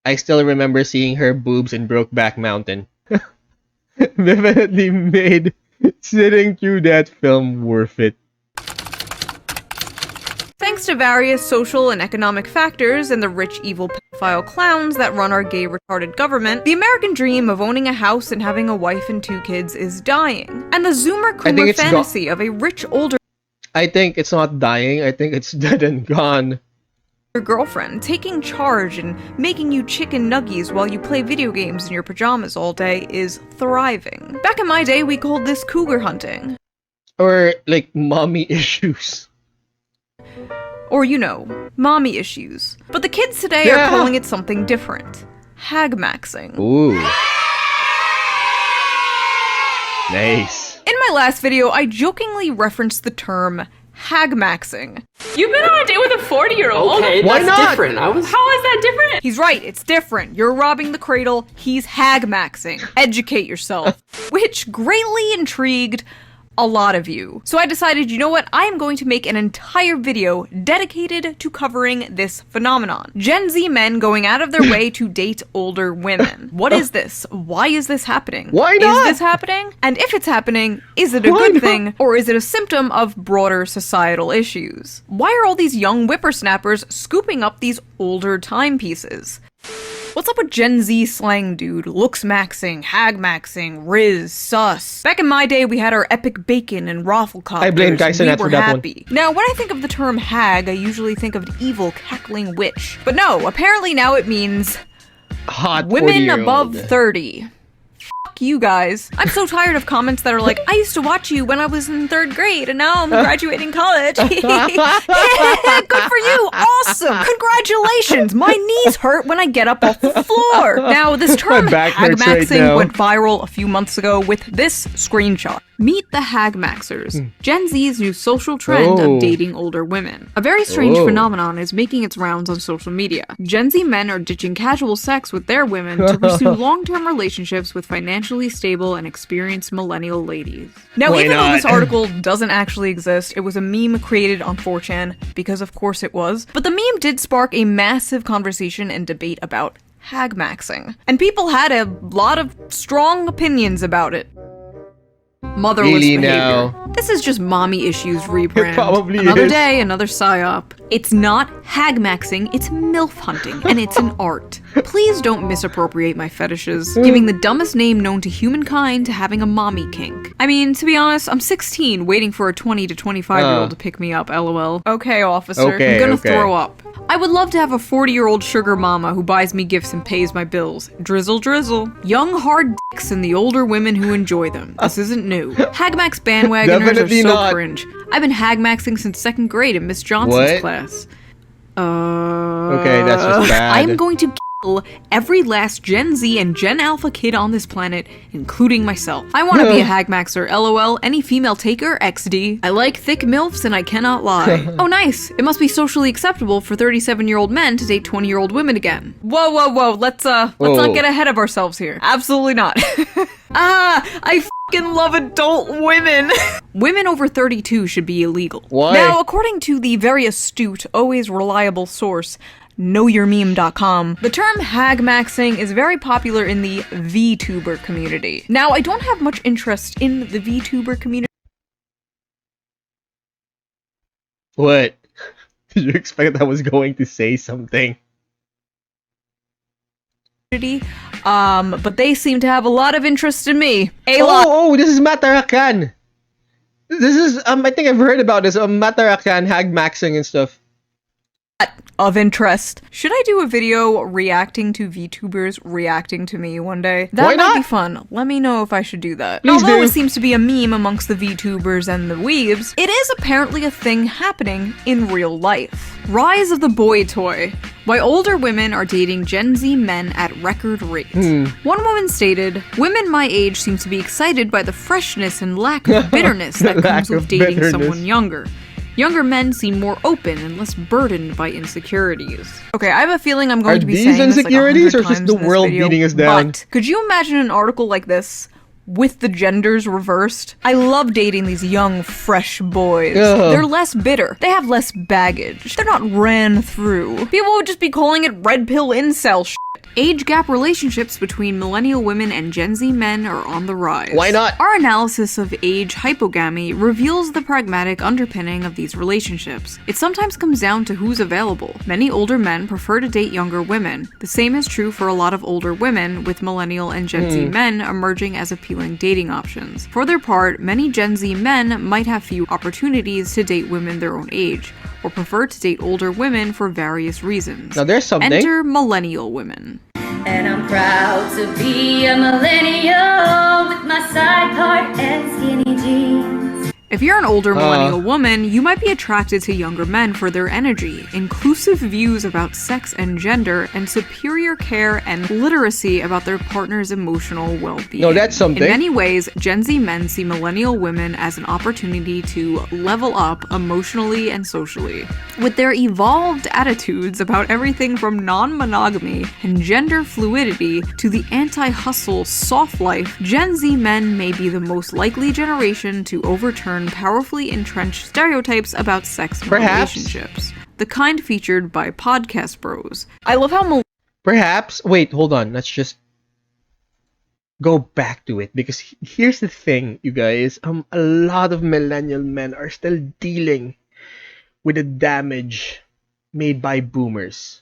I still remember seeing her boobs in Brokeback Mountain. Definitely made sitting through that film worth it. Thanks to various social and economic factors and the rich, evil pedophile clowns that run our gay, retarded government, the American dream of owning a house and having a wife and 2 kids is dying. And the Zoomer-Coomer fantasy of a rich, older I think it's not dying, I think it's dead and gone. Your girlfriend taking charge and making you chicken nuggies while you play video games in your pajamas all day is thriving. Back in my day, we called this cougar hunting. Or, like, mommy issues. Or, you know, mommy issues. But the kids today are calling it something different. Hagmaxxing. Ooh. Nice. In my last video, I jokingly referenced the term hagmaxing. You've been on a date with a 40-year-old? Okay, Why that's not? different. How is that different? He's right, it's different. You're robbing the cradle, he's hagmaxing. Educate yourself. Which greatly intrigued a lot of you. So I decided, you know what, I am going to make an entire video dedicated to covering this phenomenon. Gen Z men going out of their way to date older women. What is this? Why is this happening? Why not? Is this happening? And if it's happening, is it a good thing, or is it a symptom of broader societal issues? Why are all these young whippersnappers scooping up these older timepieces? What's up with Gen Z slang, dude? Looks maxing, hag-maxing, riz, sus. Back in my day, we had our epic bacon and rafflecopters. I blame Kaisenat for that one. Now, when I think of the term hag, I usually think of an evil, cackling witch. But no, apparently now it means Hot women 40-year-old. above 30. Fuck you guys. I'm so tired of comments that are like, I used to watch you when I was in 3rd grade and now I'm graduating college. Good for you. Awesome. Congratulations. My knees hurt when I get up off the floor. Now, this term back hurts right hagmaxing now. went viral a few months ago with this screenshot. Meet the hagmaxers, Gen Z's new social trend Oh. of dating older women. A very strange Oh. phenomenon is making its rounds on social media. Gen Z men are ditching casual sex with their women to pursue long-term relationships with financially stable and experienced millennial ladies. Now, Why even though not? this article doesn't actually exist, it was a meme created on 4chan, because of course it was, but the meme did spark a massive conversation and debate about hagmaxing. And people had a lot of strong opinions about it. Motherless Really behavior. now? This is just mommy issues rebrand. It probably Another is. day, another psyop. It's not hagmaxing, it's MILF hunting, and it's an art. Please don't misappropriate my fetishes, giving the dumbest name known to humankind to having a mommy kink. I mean, to be honest, I'm 16, waiting for a 20 to 25-year-old to pick me up, lol. Okay, officer, Okay, I'm gonna okay. throw up. I would love to have a 40-year-old sugar mama who buys me gifts and pays my bills. Drizzle, drizzle. Young, hard dicks and the older women who enjoy them. This isn't new. Hagmax bandwagoners Definitely are so not. cringe. I've been hagmaxing since 2nd grade in Miss Johnson's What? class. Okay, that's just bad. I am going to kill every last Gen Z and Gen Alpha kid on this planet, including myself. I want to be a hagmaxer, lol, any female taker, XD. I like thick MILFs and I cannot lie. Oh nice, it must be socially acceptable for 37-year-old men to date 20-year-old women again. Whoa, whoa, whoa, let's not Whoa. get ahead of ourselves here. Absolutely not. I f***ing love adult women. Women over 32 should be illegal. Why? Now, according to the very astute, always reliable source, knowyourmeme.com, the term hagmaxing is very popular in the VTuber community. Now, I don't have much interest in the VTuber community. What? Did you expect I was going to say something? But they seem to have a lot of interest in me. A lot. Oh, this is Matarakan. This is, I think I've heard about this, Matarakan, hagmaxing and stuff. Of interest. Should I do a video reacting to VTubers reacting to me one day? That Why might be not? fun. Let me know if I should do that. Please Although do. it seems to be a meme amongst the VTubers and the weebs, it is apparently a thing happening in real life. Rise of the boy toy. Why older women are dating Gen Z men at record rates. One woman stated, "Women my age seem to be excited by the freshness and lack of bitterness that Lack comes with of dating bitterness. someone younger. Younger men seem more open and less burdened by insecurities." Okay, I have a feeling I'm going Are to be these saying this like insecurities 100 or just times the in this world video, beating us down? But could you imagine an article like this with the genders reversed? I love dating these young, fresh boys. Ugh. They're less bitter. They have less baggage. They're not ran through. People would just be calling it red pill incel shit. Age gap relationships between millennial women and Gen Z men are on the rise. Why not? Our analysis of age hypogamy reveals the pragmatic underpinning of these relationships. It sometimes comes down to who's available. Many older men prefer to date younger women. The same is true for a lot of older women, with millennial and Gen Z men emerging as appealing dating options. For their part, many Gen Z men might have few opportunities to date women their own age, or prefer to date older women for various reasons. Now there's something. Enter millennial women. And I'm proud to be a millennial with my side part and skinny jeans. If you're an older millennial woman, you might be attracted to younger men for their energy, inclusive views about sex and gender, and superior care and literacy about their partner's emotional well-being. No, that's something. In many ways, Gen Z men see millennial women as an opportunity to level up emotionally and socially. With their evolved attitudes about everything from non-monogamy and gender fluidity to the anti-hustle soft life, Gen Z men may be the most likely generation to overturn powerfully entrenched stereotypes about sex and relationships. The kind featured by podcast bros. I love how Perhaps. Wait, hold on. Let's just go back to it, because here's the thing, you guys. A lot of millennial men are still dealing with the damage made by boomers.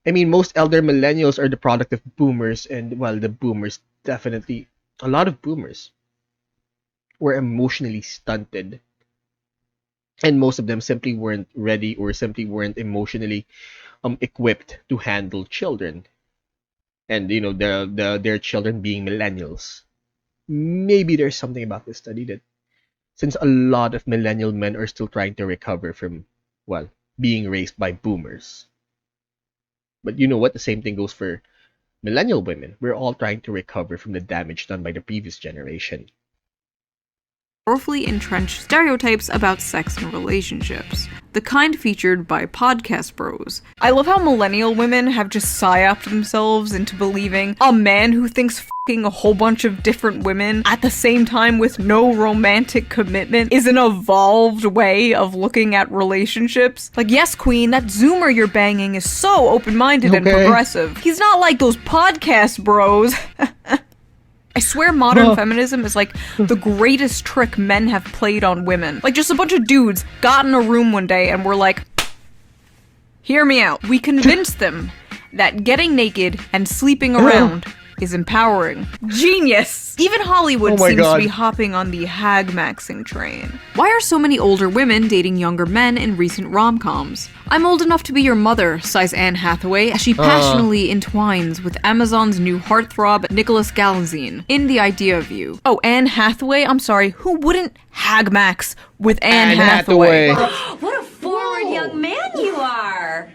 I mean, most elder millennials are the product of boomers, and well, the boomers definitely, a lot of boomers were emotionally stunted, and most of them simply weren't ready or simply weren't emotionally equipped to handle children, and you know, their children being millennials. Maybe there's something about this study that, since a lot of millennial men are still trying to recover from, well, being raised by boomers. But you know what? The same thing goes for millennial women. We're all trying to recover from the damage done by the previous generation. powerfully entrenched stereotypes about sex and relationships. The kind featured by podcast bros. I love how millennial women have just psyoped themselves into believing a man who thinks f***ing a whole bunch of different women at the same time with no romantic commitment is an evolved way of looking at relationships. Like, yes, queen, that zoomer you're banging is so open-minded and progressive. He's not like those podcast bros. I swear modern feminism is like the greatest trick men have played on women. Like, just a bunch of dudes got in a room one day and were like, hear me out. We convinced them that getting naked and sleeping around is empowering. Genius! Even Hollywood seems to be hopping on the hag-maxing train. Why are so many older women dating younger men in recent rom-coms? I'm old enough to be your mother, sighs Anne Hathaway as she passionately entwines with Amazon's new heartthrob Nicholas Galitzine in The Idea of You. Oh, Anne Hathaway? I'm sorry, who wouldn't hag-max with Anne Hathaway? What a forward young man you are!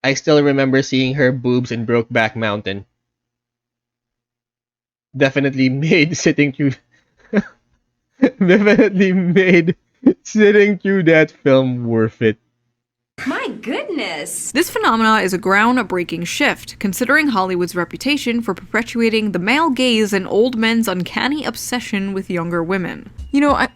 I still remember seeing her boobs in Brokeback Mountain. Definitely made sitting through that film worth it. My goodness! This phenomena is a groundbreaking shift, considering Hollywood's reputation for perpetuating the male gaze and old men's uncanny obsession with younger women. You know, I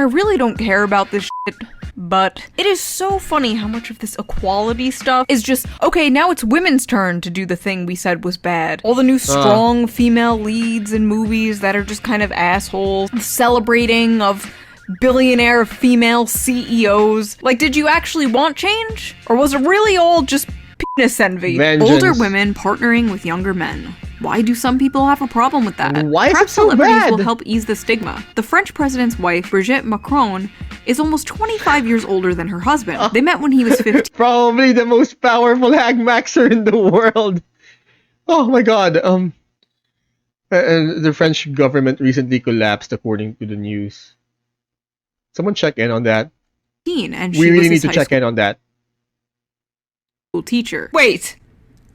really don't care about this shit, but it is so funny how much of this equality stuff is just, okay, now it's women's turn to do the thing we said was bad. All the new strong female leads in movies that are just kind of assholes, celebrating of billionaire female CEOs. Like, did you actually want change? Or was it really all just penis envy? Vengeance. Older women partnering with younger men. Why do some people have a problem with that? Why is Perhaps it so celebrities bad? will help ease the stigma. The French president's wife, Brigitte Macron, is almost 25 years older than her husband. They met when he was 15. Probably the most powerful hag-maxer in the world. Oh my god. The French government recently collapsed, according to the news. Someone check in on that. And We she really was need his to high check in on that. school teacher. Wait,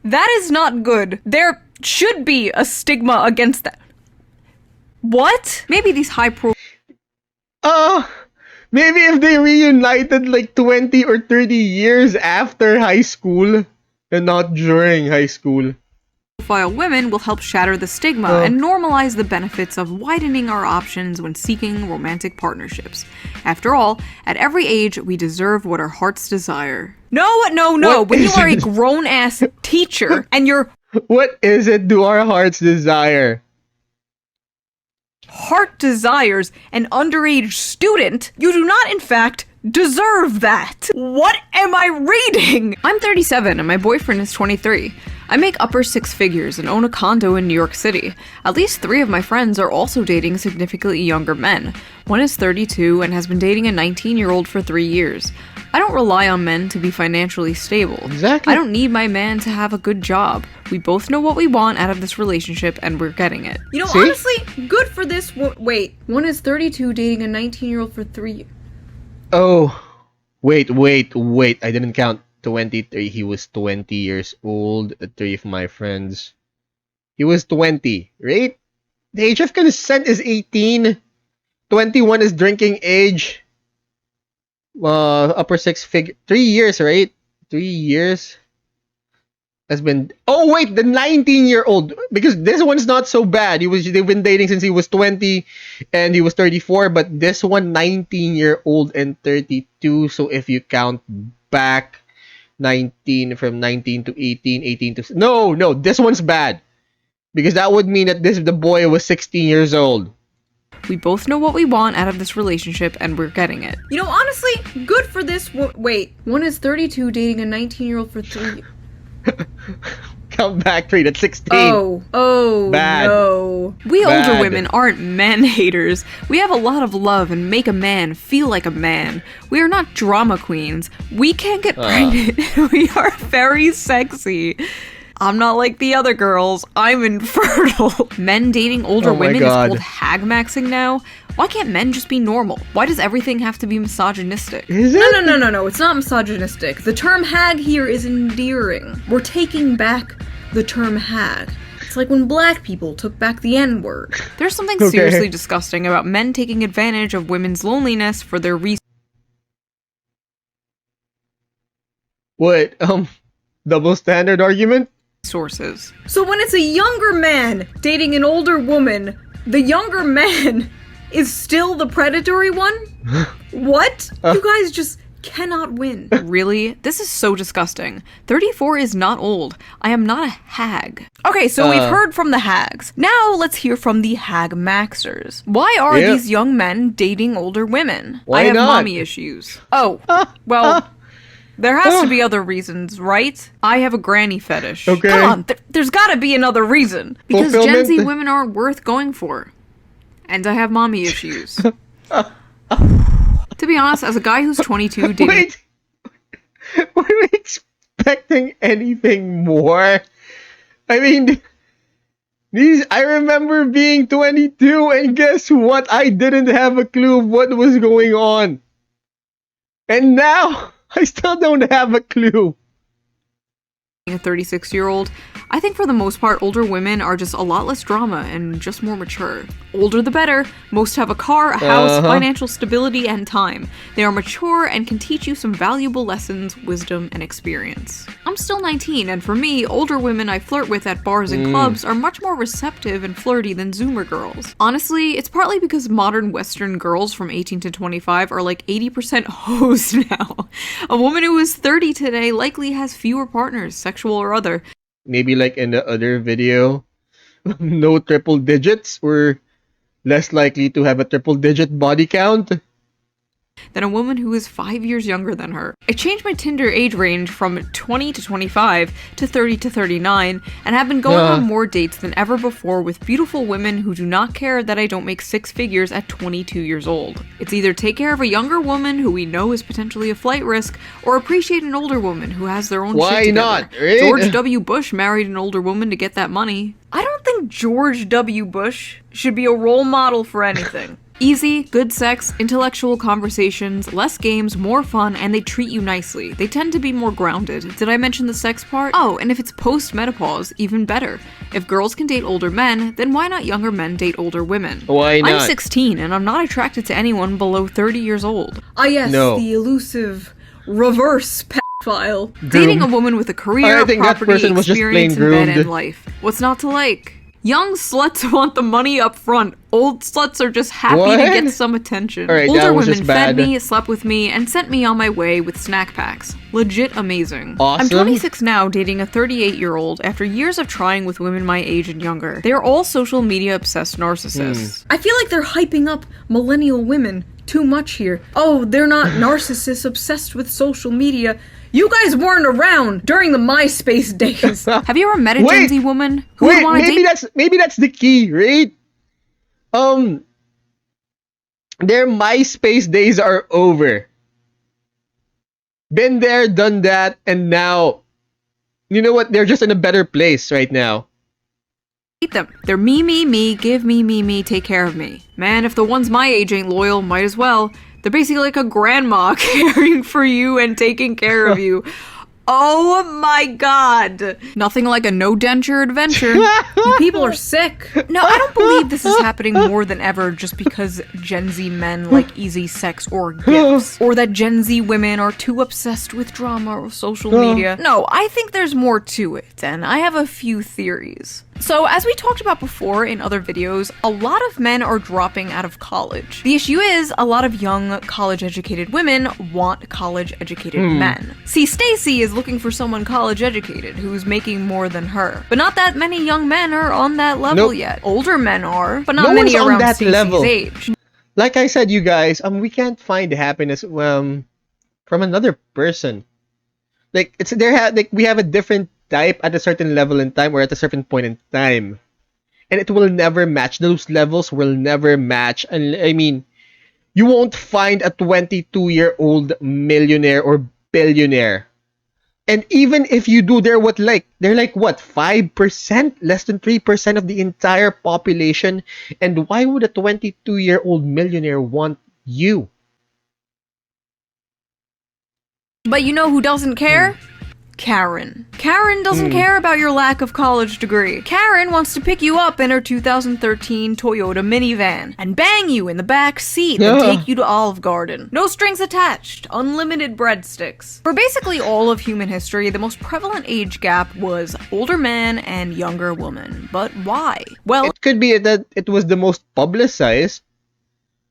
that is not good. There should be a stigma against that. What? Maybe these Maybe if they reunited like 20 or 30 years after high school and not during high school. profile women will help shatter the stigma and normalize the benefits of widening our options when seeking romantic partnerships. After all, at every age, we deserve what our hearts desire. No. What When you is are a it? grown-ass teacher and your What is it do our hearts desire? heart desires an underage student, you do not, in fact, deserve that. What am I reading? I'm 37 and my boyfriend is 23. I make upper six figures and own a condo in New York City. At least 3 of my friends are also dating significantly younger men. One is 32 and has been dating a 19-year-old for 3 years. I don't rely on men to be financially stable. Exactly. I don't need my man to have a good job. We both know what we want out of this relationship and we're getting it. You know, See? honestly, good for this wait. One is 32 dating a 19-year-old for 3 years. Oh, wait. I didn't count 23. He was 20 years old. 3 of my friends. He was 20, right? The age of consent is 18. 21 is drinking age. Upper six figure. 3 years, right? 3 years has been. Oh wait, the 19-year-old, because this one's not so bad. They've been dating since he was 20, and he was 34. But this one, 19-year-old and 32. So if you count back, 19 from 19 to 18, 18 to no, this one's bad, because that would mean that the boy was 16 years old. We both know what we want out of this relationship and we're getting it. You know, honestly, good for this wait. One is 32 dating a 19-year-old for 3 years. Count back 3, that's 16. Oh, Bad. no. We Bad. older women aren't men haters. We have a lot of love and make a man feel like a man. We are not drama queens. We can't get pregnant. We are very sexy. I'm not like the other girls. I'm infertile. Men dating older Oh my women God. is called hag-maxing now. Why can't men just be normal? Why does everything have to be misogynistic? Is it? No. It's not misogynistic. The term hag here is endearing. We're taking back the term hag. It's like when black people took back the N-word. There's something Okay. seriously disgusting about men taking advantage of women's loneliness for their What? Double standard argument? resources. So when it's a younger man dating an older woman, the younger man is still the predatory one? What? You guys just cannot win. Really? This is so disgusting. 34 is not old. I am not a hag. Okay, so we've heard from the hags. Now let's hear from the hag-maxers. Why are Yeah. these young men dating older women? Why I have not? mommy issues. Oh, well, there has to be other reasons, right? I have a granny fetish. Okay. Come on, there's gotta be another reason. Because Gen Z Fulfillment. women aren't worth going for. And I have mommy issues. To be honest, as a guy who's 22 dating... Wait! Were we expecting anything more? I mean, I remember being 22, and guess what? I didn't have a clue of what was going on. And now, I still don't have a clue. a 36-year-old, I think for the most part, older women are just a lot less drama and just more mature. Older the better. Most have a car, a house, financial stability, and time. They are mature and can teach you some valuable lessons, wisdom, and experience. I'm still 19, and for me, older women I flirt with at bars and clubs are much more receptive and flirty than Zoomer girls. Honestly, it's partly because modern Western girls from 18 to 25 are like 80% hoes now. A woman who is 30 today likely has fewer partners, sexual or other, Maybe like in the other video, no triple digits, or less likely to have a triple digit body count. than a woman who is 5 years younger than her. I changed my Tinder age range from 20 to 25 to 30 to 39 and have been going on more dates than ever before with beautiful women who do not care that I don't make 6 figures at 22 years old. It's either take care of a younger woman who we know is potentially a flight risk or appreciate an older woman who has their own Why shit together. not, right? George W. Bush married an older woman to get that money. I don't think George W. Bush should be a role model for anything. Easy, good sex, intellectual conversations, less games, more fun, and they treat you nicely. They tend to be more grounded. Did I mention the sex part? Oh, and if it's post-menopause, even better. If girls can date older men, then why not younger men date older women? Why not? I'm 16, and I'm not attracted to anyone below 30 years old. Ah yes, No. the elusive reverse file. Dating a woman with a career, I think that property, person was just experience, plain in bed, groomed. and life. What's not to like? Young sluts want the money up front. Old sluts are just happy What? to get some attention. Alright, that Older was women just fed bad. me, slept with me, and sent me on my way with snack packs. Legit amazing. Awesome. I'm 26 now, dating a 38-year-old after years of trying with women my age and younger. They are all social media obsessed narcissists. I feel like they're hyping up millennial women too much here. Oh, they're not narcissists obsessed with social media. You guys weren't around during the MySpace days. Have you ever met a Gen Z woman who would Wait, want to date? maybe that's the key, right? Their MySpace days are over. Been there, done that, and now, you know what? They're just in a better place right now. Them. They're me, give me, take care of me. Man, if the ones my age ain't loyal, might as well. They're basically like a grandma caring for you and taking care of you. Oh my god. Nothing like a no denture adventure. You people are sick. No, I don't believe this is happening more than ever just because Gen Z men like easy sex or gifts. Or that Gen Z women are too obsessed with drama or social media. No, I think there's more to it, and I have a few theories. So, as we talked about before in other videos, a lot of men are dropping out of college. The issue is, a lot of young, college-educated women want college-educated men. See, Stacy is looking for someone college-educated who's making more than her. But not that many young men are on that level Nope. yet. Older men are, but not No many one's on around that Stacy's level. age. Like I said, you guys, we can't find happiness from another person. Like we have a different type at a certain level in time or at a certain point in time, and it will never match. Those levels will never match. And I mean, you won't find a 22-year-old millionaire or billionaire. And even if you do, they're like what, 5%, less than 3% of the entire population. And why would a 22-year-old millionaire want you? But you know who doesn't care? Karen. Karen doesn't care about your lack of college degree. Karen wants to pick you up in her 2013 Toyota minivan and bang you in the back seat and Yeah. take you to Olive Garden. No strings attached. Unlimited breadsticks. For basically all of human history, the most prevalent age gap was older man and younger woman. But why? Well, It could be that it was the most publicized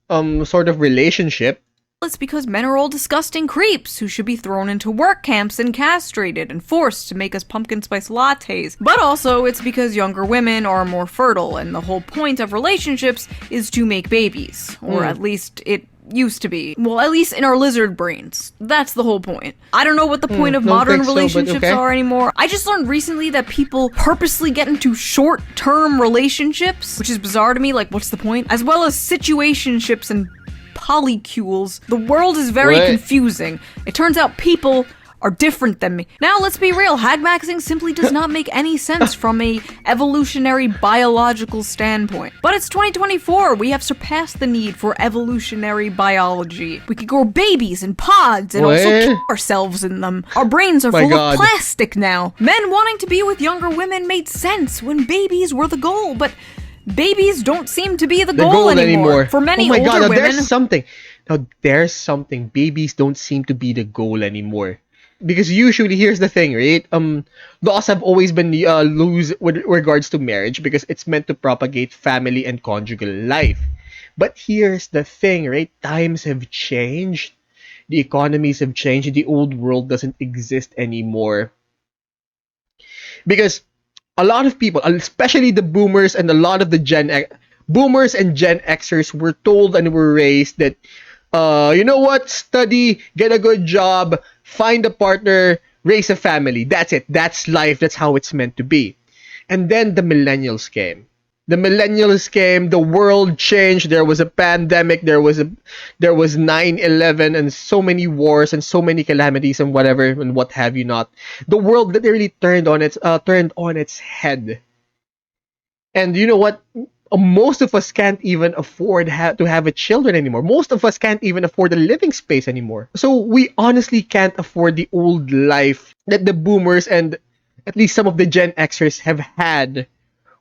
sort of relationship. it's because men are all disgusting creeps who should be thrown into work camps and castrated and forced to make us pumpkin spice lattes. But also, it's because younger women are more fertile, and the whole point of relationships is to make babies. Or at least it used to be. Well, at least in our lizard brains. That's the whole point. I don't know what the point of don't modern think so, but relationships okay. are anymore. I just learned recently that people purposely get into short-term relationships, which is bizarre to me. Like, what's the point? As well as situationships and polycules. The world is very What? confusing. It turns out people are different than me. Now, let's be real. Hagmaxxing simply does not make any sense from a evolutionary biological standpoint. But it's 2024. We have surpassed the need for evolutionary biology. We could grow babies in pods and also What? kill ourselves in them. Our brains are My full God. of plastic now. Men wanting to be with younger women made sense when babies were the goal, but babies don't seem to be the goal anymore. For many oh my older God, now women, there's something. Now there's something. Babies don't seem to be the goal anymore. Because usually, here's the thing, right? Laws have always been loose with regards to marriage because it's meant to propagate family and conjugal life. But here's the thing, right? Times have changed. The economies have changed. The old world doesn't exist anymore. Because a lot of people, especially the boomers and a lot of the boomers and Gen Xers were told and were raised that, you know what, study, get a good job, find a partner, raise a family. That's it. That's life. That's how it's meant to be. And then the millennials came. The world changed, there was a pandemic, there was 9/11 and so many wars and so many calamities and whatever and what have you not. The world literally turned on its head. And you know what? Most of us can't even afford to have a children anymore. Most of us can't even afford a living space anymore. So we honestly can't afford the old life that the boomers and at least some of the Gen Xers have had.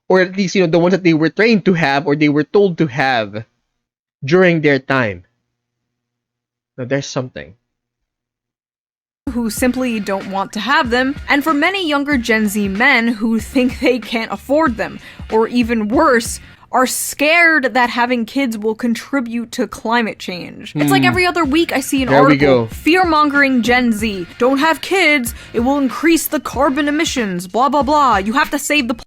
Or at least, the ones that they were trained to have or they were told to have during their time. Now, there's something. who simply don't want to have them, and for many younger Gen Z men who think they can't afford them, or even worse, are scared that having kids will contribute to climate change. It's like every other week I see an article, fear-mongering Gen Z, don't have kids, it will increase the carbon emissions, blah blah blah, you have to save the planet.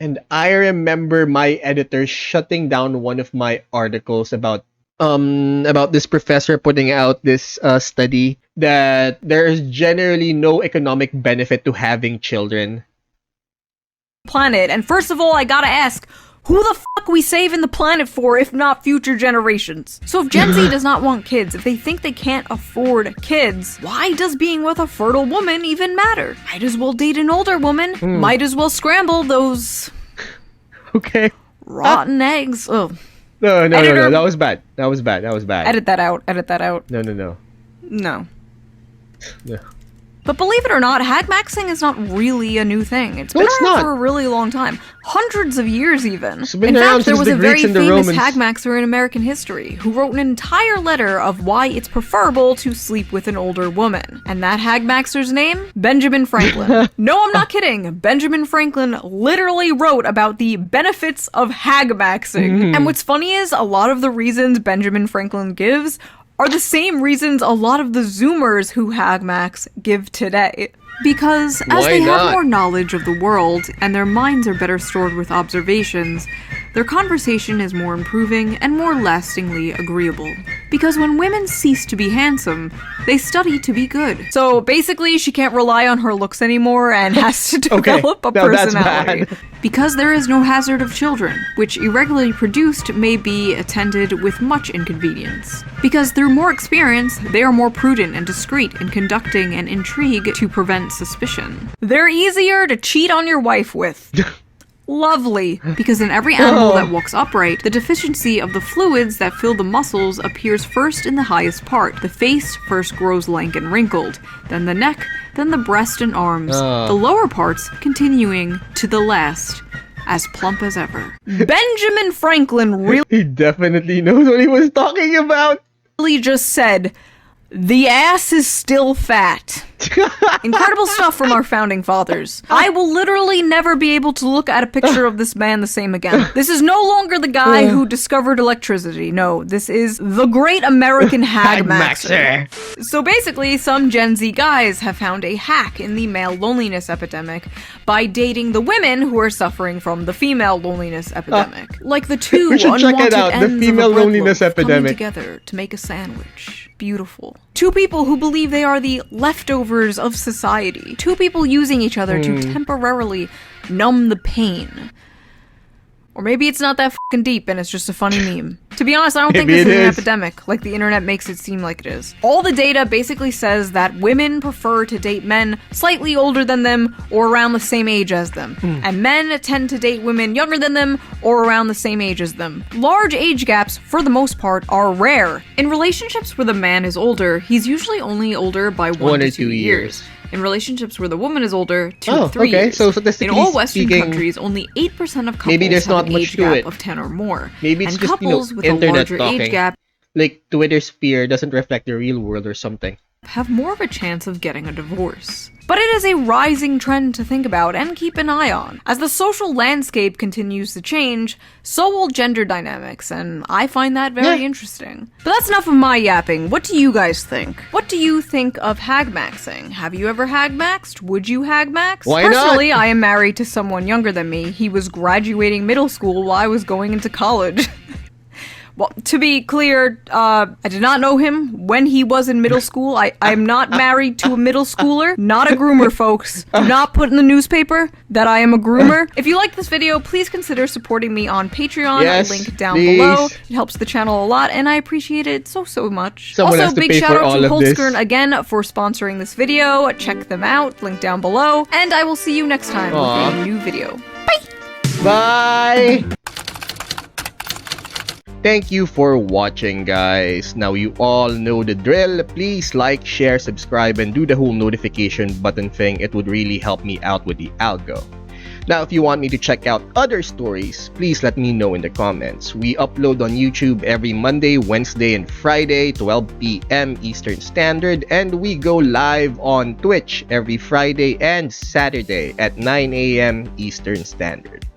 And I remember my editor shutting down one of my articles about this professor putting out this study that there is generally no economic benefit to having children. And first of all, I gotta ask, who the fuck we saving the planet for if not future generations? So if Gen Z does not want kids, if they think they can't afford kids, why does being with a fertile woman even matter? Might as well date an older woman. Might as well scramble those rotten eggs. Oh. No, that was bad. That was bad. Edit that out. No. But believe it or not, hagmaxing is not really a new thing. It's been around for a really long time. Hundreds of years, even. In fact, there was a very famous hagmaxer in American history who wrote an entire letter of why it's preferable to sleep with an older woman. And that hagmaxer's name? Benjamin Franklin. No, I'm not kidding. Benjamin Franklin literally wrote about the benefits of hagmaxing. And what's funny is, a lot of the reasons Benjamin Franklin gives are the same reasons a lot of the Zoomers who hagmax give today. Because as they have more knowledge of the world, and their minds are better stored with observations, their conversation is more improving and more lastingly agreeable. Because when women cease to be handsome, they study to be good. So basically, she can't rely on her looks anymore and has to develop a personality. Because there is no hazard of children, which irregularly produced may be attended with much inconvenience. Because through more experience, they are more prudent and discreet in conducting an intrigue to prevent suspicion. They're easier to cheat on your wife with. Lovely, because in every animal that walks upright, the deficiency of the fluids that fill the muscles appears first in the highest part. The face first grows lank and wrinkled, then the neck, then the breast and arms, the lower parts continuing to the last, as plump as ever. Benjamin Franklin really he definitely knows what he was talking about. Just said, the ass is still fat. Incredible stuff from our founding fathers. I will literally never be able to look at a picture of this man the same again. This is no longer the guy who discovered electricity. No, this is the great American hagmaxer. So basically, some Gen Z guys have found a hack in the male loneliness epidemic by dating the women who are suffering from the female loneliness epidemic. Like the two unwanted ends of a bread loaf coming together to make a sandwich. Beautiful. Two people who believe they are the leftovers of society. Two people using each other to temporarily numb the pain. Or maybe it's not that fucking deep and it's just a funny meme. To be honest, I don't think this is an epidemic, like the internet makes it seem like it is. All the data basically says that women prefer to date men slightly older than them or around the same age as them. And men tend to date women younger than them or around the same age as them. Large age gaps, for the most part, are rare. In relationships where the man is older, he's usually only older by 1 to 2 years. In relationships where the woman is older, 2 to 3 years. So in all Western countries, only 8% of couples have an age gap of 10 or more. Maybe it's and just, couples with a internet larger talking. age gap Like Twitter sphere doesn't reflect the real world or something. have more of a chance of getting a divorce. But it is a rising trend to think about and keep an eye on. As the social landscape continues to change, so will gender dynamics, and I find that very interesting. But that's enough of my yapping. What do you guys think? What do you think of hagmaxing? Have you ever hagmaxed? Would you hagmax? Why not? Personally, I am married to someone younger than me. He was graduating middle school while I was going into college. Well, to be clear, I did not know him when he was in middle school. I'm not married to a middle schooler. Not a groomer, folks. Do not put in the newspaper that I am a groomer. If you like this video, please consider supporting me on Patreon. Yes, link down please. below. It helps the channel a lot, and I appreciate it so much. Someone has Also, to big pay shout for out all to of this. Holzkern again for sponsoring this video. Check them out. Link down below. And I will see you next time with a new video. Bye! Bye! Thank you for watching, guys. Now you all know the drill. Please like, share, subscribe, and do the whole notification button thing. It would really help me out with the algo. Now, if you want me to check out other stories, please let me know in the comments. We upload on YouTube every Monday, Wednesday, and Friday, 12 p.m. Eastern Standard, and we go live on Twitch every Friday and Saturday at 9 a.m. Eastern Standard.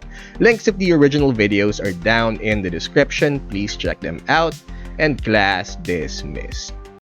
Links of the original videos are down in the description. Please check them out, and class dismissed.